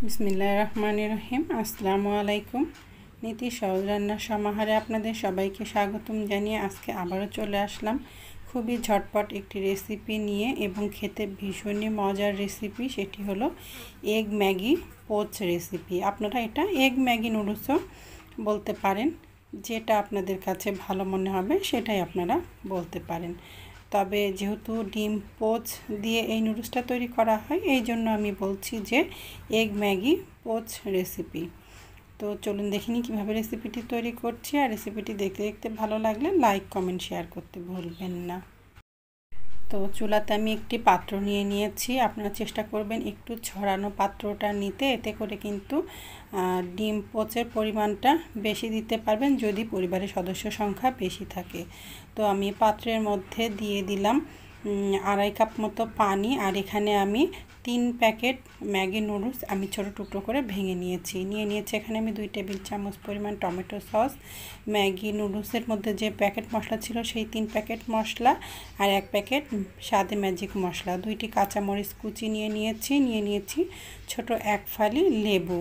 বিসমিল্লাহির রহমানির রহিম। আসসালামু আলাইকুম। নীতি সহজ রান্নার সমাহারে আপনাদের সবাইকে স্বাগতম জানিয়ে আজকে আবারও চলে আসলাম খুবই ঝটপট একটি রেসিপি নিয়ে এবং খেতে ভীষণই মজার রেসিপি। সেটি হলো এগ ম্যাগি পোচ রেসিপি। আপনারা এটা এগ ম্যাগি নুডলসও বলতে পারেন, যেটা আপনাদের কাছে ভালো মনে হবে সেটাই আপনারা বলতে পারেন। তবে যেহেতু ডিম পোচ দিয়ে এই নুডলসটা তৈরি করা হয়, এই জন্য আমি বলছি যে এগ ম্যাগি পোচ রেসিপি। তো চলুন দেখে নিই কীভাবে রেসিপিটি তৈরি করছি। আর রেসিপিটি দেখতে দেখতে ভালো লাগলে লাইক কমেন্ট শেয়ার করতে ভুলবেন না। তো চুলাতে আমি একটি পাত্র নিয়ে নিয়েছি। আপনারা চেষ্টা করবেন একটু ছড়ানো পাত্রটা নিতে, এতে করে কিন্তু ডিম পোচের পরিমাণটা বেশি দিতে পারবেন যদি পরিবারের সদস্য সংখ্যা বেশি থাকে। তো আমি পাত্রের মধ্যে দিয়ে দিলাম 2.5 কাপ মতো পানি। আর এখানে আমি 3 প্যাকেট ম্যাগি নুডলস আমি ছোটো টুকরো করে ভেঙে নিয়েছি। এখানে আমি 2 টেবিল চামচ পরিমাণ টমেটো সস, ম্যাগি নুডলসের মধ্যে যে প্যাকেট মশলা ছিল সেই 3 প্যাকেট মশলা, আর 1 প্যাকেট স্বাদে ম্যাজিক মশলা, 2টি কাঁচামরিচ কুচি নিয়ে নিয়েছি ছোট 1 ফালি লেবু।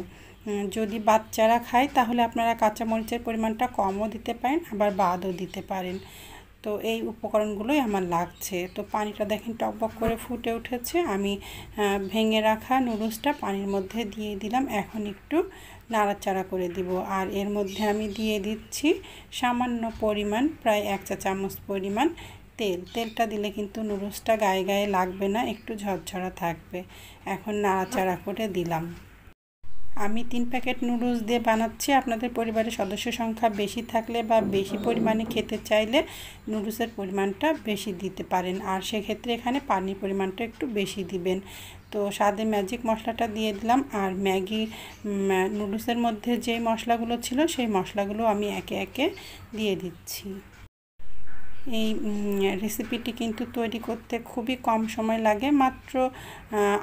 যদি বাচ্চারা খায় তাহলে আপনারা কাঁচামরিচের পরিমাণটা কমও দিতে পারেন, আবার বাদও দিতে পারেন। তো এই উপকরণগুলোই আমার লাগছে। তো পানিটা দেখেন টকবক করে ফুটে উঠেছে। আমি ভেঙে রাখা নুডলসটা পানির মধ্যে দিয়ে দিলাম। এখন একটু নাড়াচাড়া করে দিব। আর এর মধ্যে আমি দিয়ে দিচ্ছি সামান্য পরিমাণ, প্রায় 1 চা চামচ পরিমাণ তেলটা দিলে কিন্তু নুডলসটা গায়ে গায়ে লাগবে না, একটু ঝরঝরা থাকবে। এখন নাড়াচাড়া করে দিলাম। আমি 3 প্যাকেট নুডলস দিয়ে বানাচ্ছি। আপনাদের পরিবারের সদস্য সংখ্যা বেশি থাকলে বা বেশি পরিমাণে খেতে চাইলে নুডলসের পরিমাণটা বেশি দিতে পারেন, আর সেক্ষেত্রে এখানে পানির পরিমাণটা একটু বেশি দিবেন। তো স্বাদে ম্যাজিক মশলাটা দিয়ে দিলাম। আর ম্যাগি নুডলসের মধ্যে যে মশলাগুলো ছিল সেই মশলাগুলো আমি একে একে দিয়ে দিচ্ছি। এই রেসিপিটি কিন্তু তৈরি করতে খুবই কম সময় লাগে, মাত্র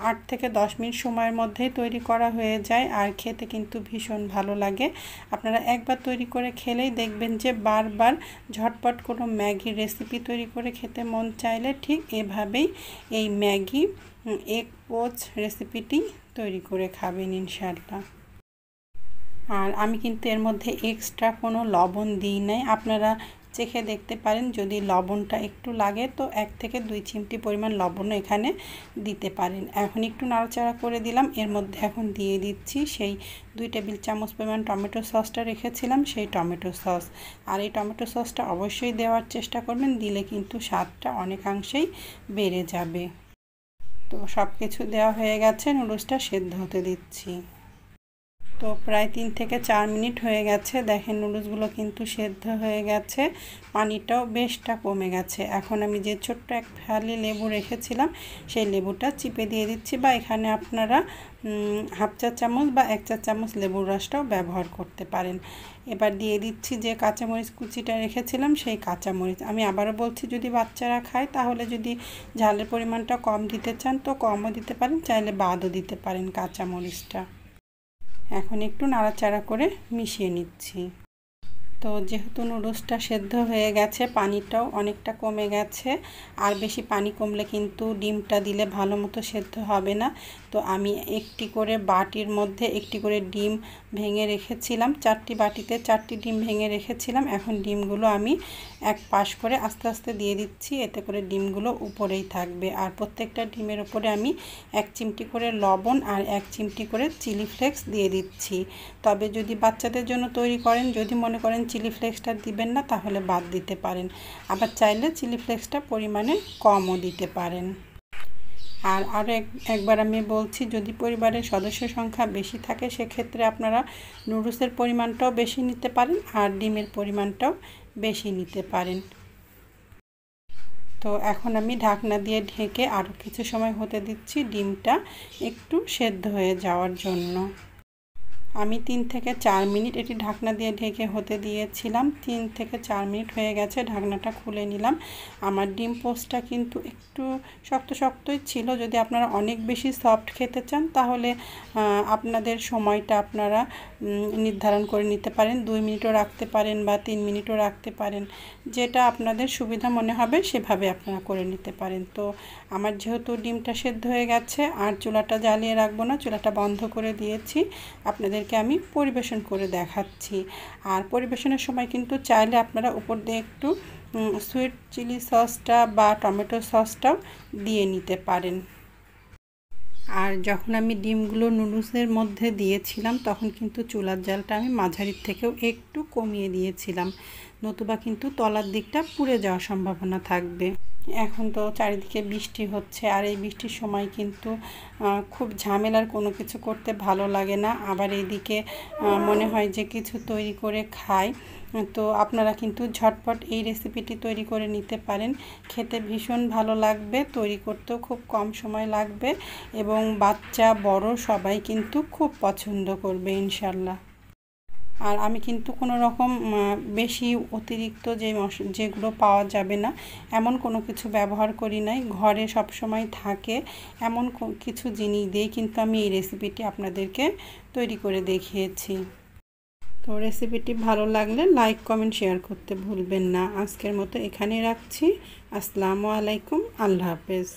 8 থেকে 10 মিনিট সময়ের মধ্যেই তৈরি করা হয়ে যায়। আর খেতে কিন্তু ভীষণ ভালো লাগে। আপনারা একবার তৈরি করে খেলেই দেখবেন যে বারবার ঝটপট কোনো ম্যাগির রেসিপি তৈরি করে খেতে মন চাইলে ঠিক এভাবেই এই ম্যাগি এগ পোচ রেসিপিটি তৈরি করে খাবেন ইনশাআল্লাহ। আর আমি কিন্তু এর মধ্যে এক্সট্রা কোনো লবণ দিই নাই। আপনারা চেখে দেখতে পারেন, যদি লবণটা একটু লাগে তো 1 থেকে 2 চিমটি পরিমাণ লবণও এখানে দিতে পারেন। এখন একটু নাড়াচাড়া করে দিলাম। এর মধ্যে এখন দিয়ে দিচ্ছি সেই 2 টেবিল চামচ পরিমাণ টমেটো সসটা রেখেছিলাম, সেই টমেটো সস। আর এই টমেটো সসটা অবশ্যই দেওয়ার চেষ্টা করবেন, দিলে কিন্তু স্বাদটা অনেকাংশেই বেড়ে যাবে। তো সব কিছু দেওয়া হয়ে গেছে, নুডলসটা সেদ্ধ হতে দিচ্ছি। তো প্রায় 3 থেকে 4 মিনিট হয়ে গেছে। দেখেন নুডলসগুলো কিন্তু সেদ্ধ হয়ে গেছে, পানিটাও বেশটা কমে গেছে। এখন আমি যে ছোট্ট 1 ফালি লেবু রেখেছিলাম সেই লেবুটা চিপে দিয়ে দিচ্ছি, বা এখানে আপনারা 1/2 চা চামচ বা 1 চা চামচ লেবুর রসটাও ব্যবহার করতে পারেন। এবার দিয়ে দিচ্ছি যে কাঁচামরিচ কুচিটা রেখেছিলাম সেই কাঁচামরিচ। আমি আবারও বলছি, যদি বাচ্চারা খায় তাহলে যদি ঝালের পরিমাণটা কম দিতে চান তো কমও দিতে পারেন, চাইলে বাদও দিতে পারেন কাঁচামরিচটা। এখন একটু নাড়াচাড়া করে মিশিয়ে নিচ্ছি। তো যেহেতু নুডলসটা সেদ্ধ হয়ে গেছে, পানিটাও অনেকটা কমে গেছে। আর বেশি পানি কমলে কিন্তু ডিমটা দিলে ভালো মতো সেদ্ধ হবে না। তো আমি একটি করে বাটির মধ্যে একটি করে ডিম ভেঙে রেখেছিলাম, 4টি বাটিতে 4টি ডিম ভেঙে রেখেছিলাম। এখন ডিমগুলো আমি এক পাশ করে আস্তে আস্তে দিয়ে দিচ্ছি, এতে করে ডিমগুলো উপরেই থাকবে। আর প্রত্যেকটা ডিমের উপরে আমি 1 চিমটি করে লবণ আর 1 চিমটি করে চিলি ফ্লেক্স দিয়ে দিচ্ছি। তবে যদি বাচ্চাদের জন্য তৈরি করেন, যদি মনে করেন চিলি ফ্লেক্সটা দিবেন না তাহলে বাদ দিতে পারেন, আবার চাইলে চিলি ফ্লেক্সটা পরিমাণে কমও দিতে পারেন। আর আরও একবার আমি বলছি, যদি পরিবারের সদস্য সংখ্যা বেশি থাকে সেক্ষেত্রে আপনারা নুডলসের পরিমাণটাও বেশি নিতে পারেন আর ডিমের পরিমাণটাও বেশি নিতে পারেন। তো এখন আমি ঢাকনা দিয়ে ঢেকে আরও কিছু সময় হতে দিচ্ছি, ডিমটা একটু সেদ্ধ হয়ে যাওয়ার জন্য। আমি 3 থেকে 4 মিনিট এটি ঢাকনা দিয়ে ঢেকে হতে দিয়েছিলাম। 3 থেকে 4 মিনিট হয়ে গেছে, ঢাকনাটা খুলে নিলাম। আমার ডিম পোস্টটা কিন্তু একটু শক্ত শক্তই ছিল। যদি আপনারা অনেক বেশি সফট খেতে চান তাহলে আপনাদের সময়টা আপনারা নির্ধারণ করে নিতে পারেন। 2 মিনিটও রাখতে পারেন বা 3 মিনিটও রাখতে পারেন, যেটা আপনাদের সুবিধা মনে হবে সেভাবে আপনারা করে নিতে পারেন। তো আমার যেহেতু ডিমটা সেদ্ধ হয়ে গেছে আর চুলাটা জ্বালিয়ে রাখবো না, চুলাটা বন্ধ করে দিয়েছি। আপনাদেরকে আমি পরিবেশন করে দেখাচ্ছি। আর পরিবেশনের সময় কিন্তু চাইলে আপনারা উপর দিয়ে একটু সুইট চিলি সসটা বা টমেটো সসটাও দিয়ে নিতে পারেন। আর যখন আমি ডিমগুলো নুডলসের মধ্যে দিয়েছিলাম তখন কিন্তু চুলার জালটা আমি মাঝারির থেকেও একটু কমিয়ে দিয়েছিলাম, নতুবা কিন্তু তলার দিকটা পুড়ে যাওয়ার সম্ভাবনা থাকবে। এখন তো চারিদিকে বৃষ্টি হচ্ছে, আর এই বৃষ্টির সময় কিন্তু খুব ঝামেলার কোনো কিছু করতে ভালো লাগে না। আবার এইদিকে মনে হয় যে কিছু তৈরি করে খাই। তো আপনারা কিন্তু ঝটপট এই রেসিপিটি তৈরি করে নিতে পারেন। খেতে ভীষণ ভালো লাগবে, তৈরি করতেও খুব কম সময় লাগবে এবং বাচ্চা বড় সবাই কিন্তু খুব পছন্দ করবে ইনশাল্লাহ। আর আমি কিন্তু কোনো রকম বেশি অতিরিক্ত যেগুলো পাওয়া যাবে না এমন কোনো কিছু ব্যবহার করি নাই। ঘরে সব সময় থাকে এমন কিছু জিনিস দিয়ে কিন্তু আমি এই রেসিপিটি আপনাদেরকে তৈরি করে দেখিয়েছি। তো রেসিপিটি ভালো লাগলে লাইক কমেন্ট শেয়ার করতে ভুলবেন না। আজকের মতো এখানেই রাখছি। আসসালামু আলাইকুম, আল্লাহ হাফেজ।